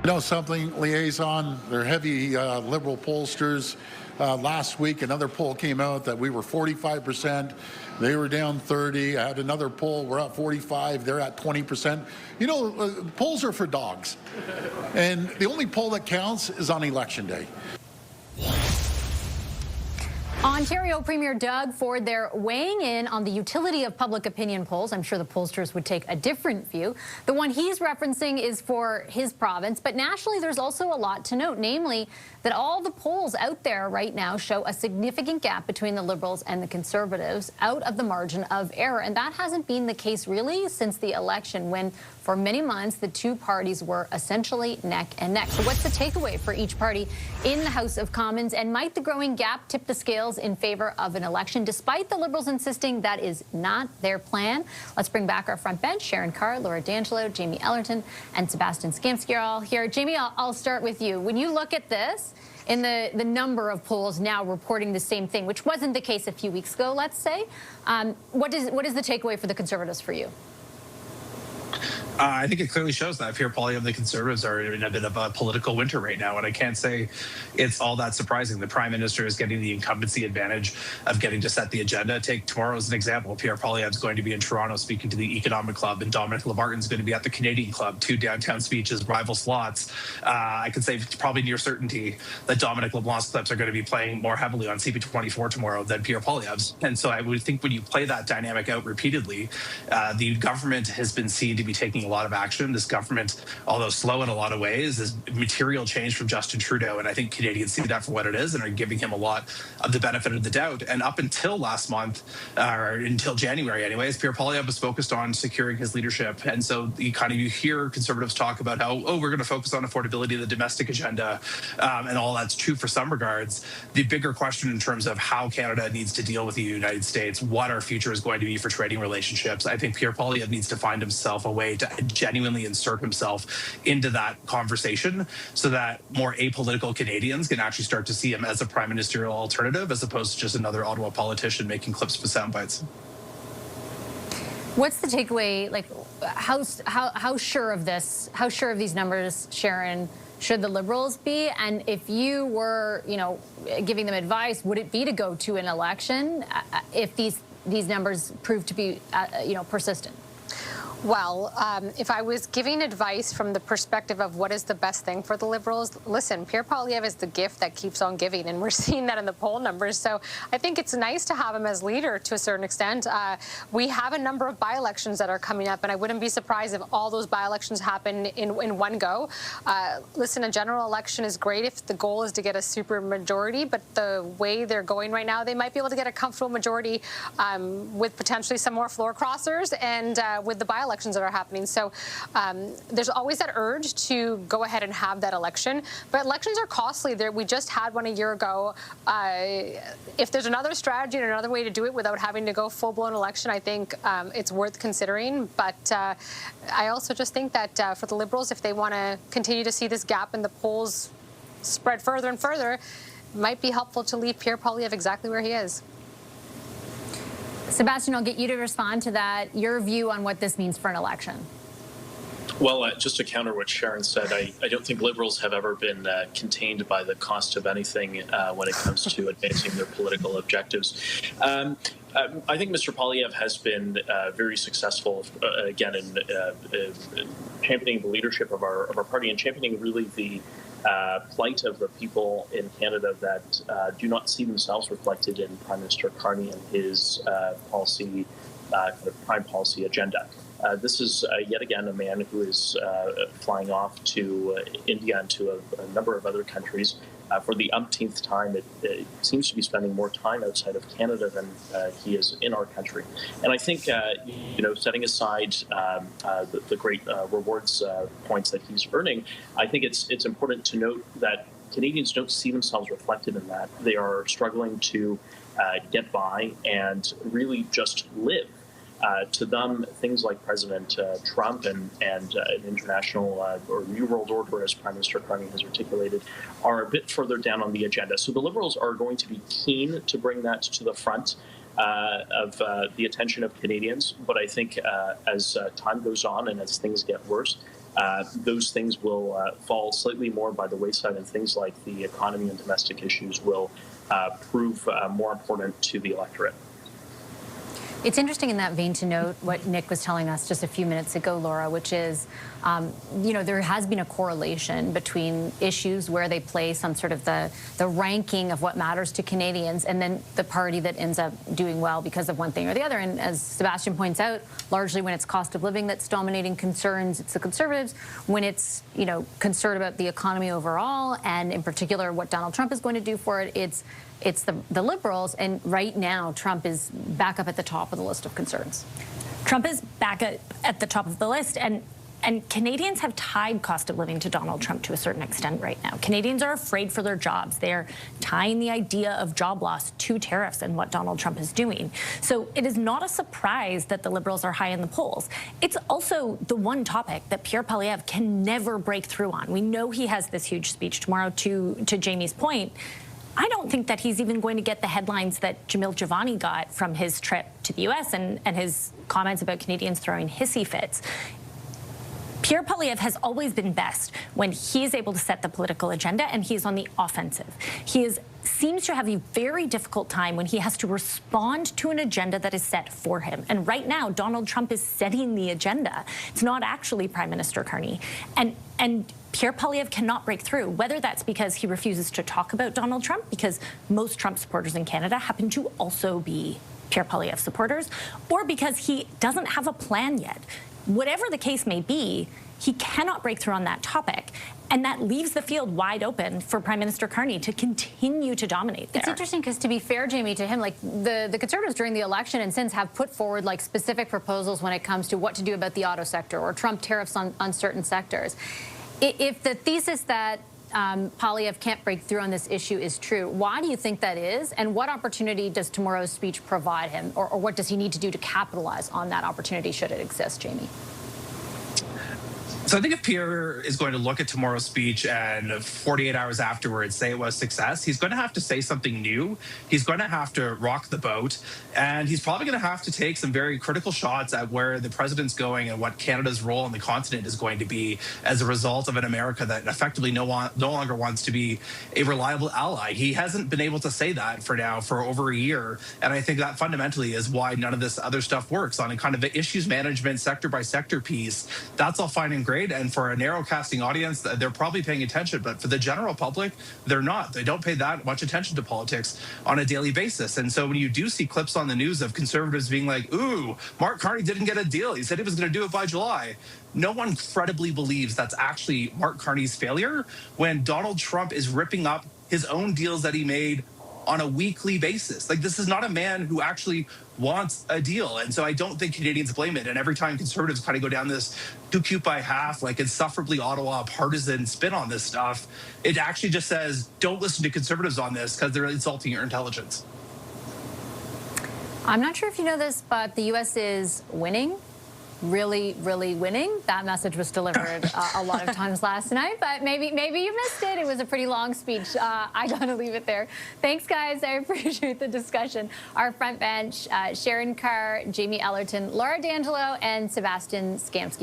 You know something, liaison, they're heavy liberal pollsters. Last week, another poll came out that we were 45%. They were down 30. I had another poll. We're at 45. They're at 20%. You know, polls are for dogs. And the only poll that counts is on Election Day. Ontario Premier Doug Ford there weighing in on the utility of public opinion polls. I'm sure the pollsters would take a different view. The one he's referencing is for his province, but nationally there's also a lot to note, namely that all the polls out there right now show a significant gap between the Liberals and the Conservatives out of the margin of error. And that hasn't been the case really since the election, when for many months the two parties were essentially neck and neck. So what's the takeaway for each party in the House of Commons? And might the growing gap tip the scales in favor of an election, despite the Liberals insisting that is not their plan? Let's bring back our front bench. Sharon Carr, Laura D'Angelo, Jamie Ellerton, and Sebastian Skamsky are all here. Jamie, I'll start with you. When you look at this, in the number of polls now reporting the same thing, which wasn't the case a few weeks ago, let's say, what is the takeaway for the Conservatives for you? I think it clearly shows that Pierre Poilievre, the Conservatives, are in a bit of a political winter right now, and I can't say it's all that surprising. The Prime Minister is getting the incumbency advantage of getting to set the agenda. Take tomorrow as an example. Pierre Poilievre is going to be in Toronto speaking to the Economic Club, and Dominic LeBarton is going to be at the Canadian Club, two downtown speeches, rival slots. I could say it's probably near certainty that Dominic LeBlanc's clips are going to be playing more heavily on CP24 tomorrow than Pierre Poilievre's. And so I would think when you play that dynamic out repeatedly, the government has been seen to be taking a lot of action. This government, although slow in a lot of ways, is material change from Justin Trudeau, and I think Canadians see that for what it is and are giving him a lot of the benefit of the doubt. And up until last month, or until January anyways, Pierre Poilievre was focused on securing his leadership. And so you hear Conservatives talk about how, we're going to focus on affordability, the domestic agenda, and all that's true for some regards. The bigger question in terms of how Canada needs to deal with the United States, what our future is going to be for trading relationships, I think Pierre Poilievre needs to find himself a way to genuinely insert himself into that conversation so that more apolitical Canadians can actually start to see him as a prime ministerial alternative as opposed to just another Ottawa politician making clips for sound bites. What's the takeaway? Like, how sure of this? How sure of these numbers, Sharon, should the Liberals be? And if you were, giving them advice, would it be to go to an election if these numbers prove to be, persistent? Well, if I was giving advice from the perspective of what is the best thing for the Liberals, listen, Pierre Poilievre is the gift that keeps on giving, and we're seeing that in the poll numbers. So I think it's nice to have him as leader to a certain extent. We have a number of by-elections that are coming up, and I wouldn't be surprised if all those by-elections happen in one go. Listen, a general election is great if the goal is to get a super majority, but the way they're going right now, they might be able to get a comfortable majority with potentially some more floor crossers and with the by-elections that are happening. So there's always that urge to go ahead and have that election. But elections are costly. We just had one a year ago. If there's another strategy and another way to do it without having to go full-blown election, I think it's worth considering. But I also just think that for the Liberals, if they want to continue to see this gap in the polls spread further and further, it might be helpful to leave Pierre Poilievre exactly where he is. Sebastian, I'll get you to respond to that, your view on what this means for an election. Well, just to counter what Sharon said, I don't think Liberals have ever been contained by the cost of anything when it comes to advancing their political objectives. I think Mr. Poilievre has been very successful, again, in championing the leadership of our party and championing really the plight of the people in Canada that do not see themselves reflected in Prime Minister Carney and his policy, kind of prime policy agenda. This is yet again a man who is flying off to India and to a number of other countries for the umpteenth time. It seems to be spending more time outside of Canada than he is in our country. And I think, setting aside the great rewards points that he's earning, I think it's important to note that Canadians don't see themselves reflected in that. They are struggling to get by and really just live. To them, things like President Trump and an international or New World Order, as Prime Minister Carney has articulated, are a bit further down on the agenda. So the Liberals are going to be keen to bring that to the front of the attention of Canadians. But I think as time goes on and as things get worse, those things will fall slightly more by the wayside, and things like the economy and domestic issues will prove more important to the electorate. It's interesting in that vein to note what Nick was telling us just a few minutes ago, Laura, which is, there has been a correlation between issues where they place on sort of the ranking of what matters to Canadians and then the party that ends up doing well because of one thing or the other. And as Sebastian points out, largely when it's cost of living that's dominating concerns, it's the Conservatives. When it's, concern about the economy overall and in particular what Donald Trump is going to do for it, it's the Liberals, and right now Trump is back up at the top of the list of concerns. Trump is back at the top of the list, and Canadians have tied cost of living to Donald Trump to a certain extent right now. Canadians are afraid for their jobs. They're tying the idea of job loss to tariffs and what Donald Trump is doing. So it is not a surprise that the Liberals are high in the polls. It's also the one topic that Pierre Poilievre can never break through on. We know he has this huge speech tomorrow, to Jamie's point. I don't think that he's even going to get the headlines that Jamil Jivani got from his trip to the U.S. and his comments about Canadians throwing hissy fits. Pierre Poilievre has always been best when he is able to set the political agenda and he's on the offensive. He seems to have a very difficult time when he has to respond to an agenda that is set for him. And right now, Donald Trump is setting the agenda. It's not actually Prime Minister Carney. And Pierre Poilievre cannot break through, whether that's because he refuses to talk about Donald Trump, because most Trump supporters in Canada happen to also be Pierre Poilievre supporters, or because he doesn't have a plan yet. Whatever the case may be, he cannot break through on that topic. And that leaves the field wide open for Prime Minister Carney to continue to dominate there. It's interesting because, to be fair, Jamie, to him, like the Conservatives during the election and since have put forward like specific proposals when it comes to what to do about the auto sector or Trump tariffs on certain sectors. If the thesis that Poilievre can't break through on this issue is true, why do you think that is? And what opportunity does tomorrow's speech provide him? Or what does he need to do to capitalize on that opportunity should it exist, Jamie? So I think if Pierre is going to look at tomorrow's speech and 48 hours afterwards say it was success, he's going to have to say something new. He's going to have to rock the boat. And he's probably going to have to take some very critical shots at where the president's going and what Canada's role on the continent is going to be as a result of an America that effectively no longer wants to be a reliable ally. He hasn't been able to say that for over a year. And I think that fundamentally is why none of this other stuff works on a kind of the issues management sector by sector piece. That's all fine and great. And for a narrow casting audience, they're probably paying attention. But for the general public, they're not. They don't pay that much attention to politics on a daily basis. And so when you do see clips on the news of Conservatives being like, ooh, Mark Carney didn't get a deal. He said he was going to do it by July. No one credibly believes that's actually Mark Carney's failure when Donald Trump is ripping up his own deals that he made on a weekly basis. Like, this is not a man who actually wants a deal. And so I don't think Canadians blame it. And every time Conservatives kind of go down this too cute by half, like insufferably Ottawa partisan spin on this stuff, it actually just says, don't listen to Conservatives on this because they're insulting your intelligence. I'm not sure if you know this, but the U.S. is winning. Really, really winning. That message was delivered a lot of times last night, but maybe you missed it. It was a pretty long speech. I gotta leave it there. Thanks, guys. I appreciate the discussion. Our front bench, Sharon Carr, Jamie Ellerton, Laura D'Angelo, and Sebastian Skamsky.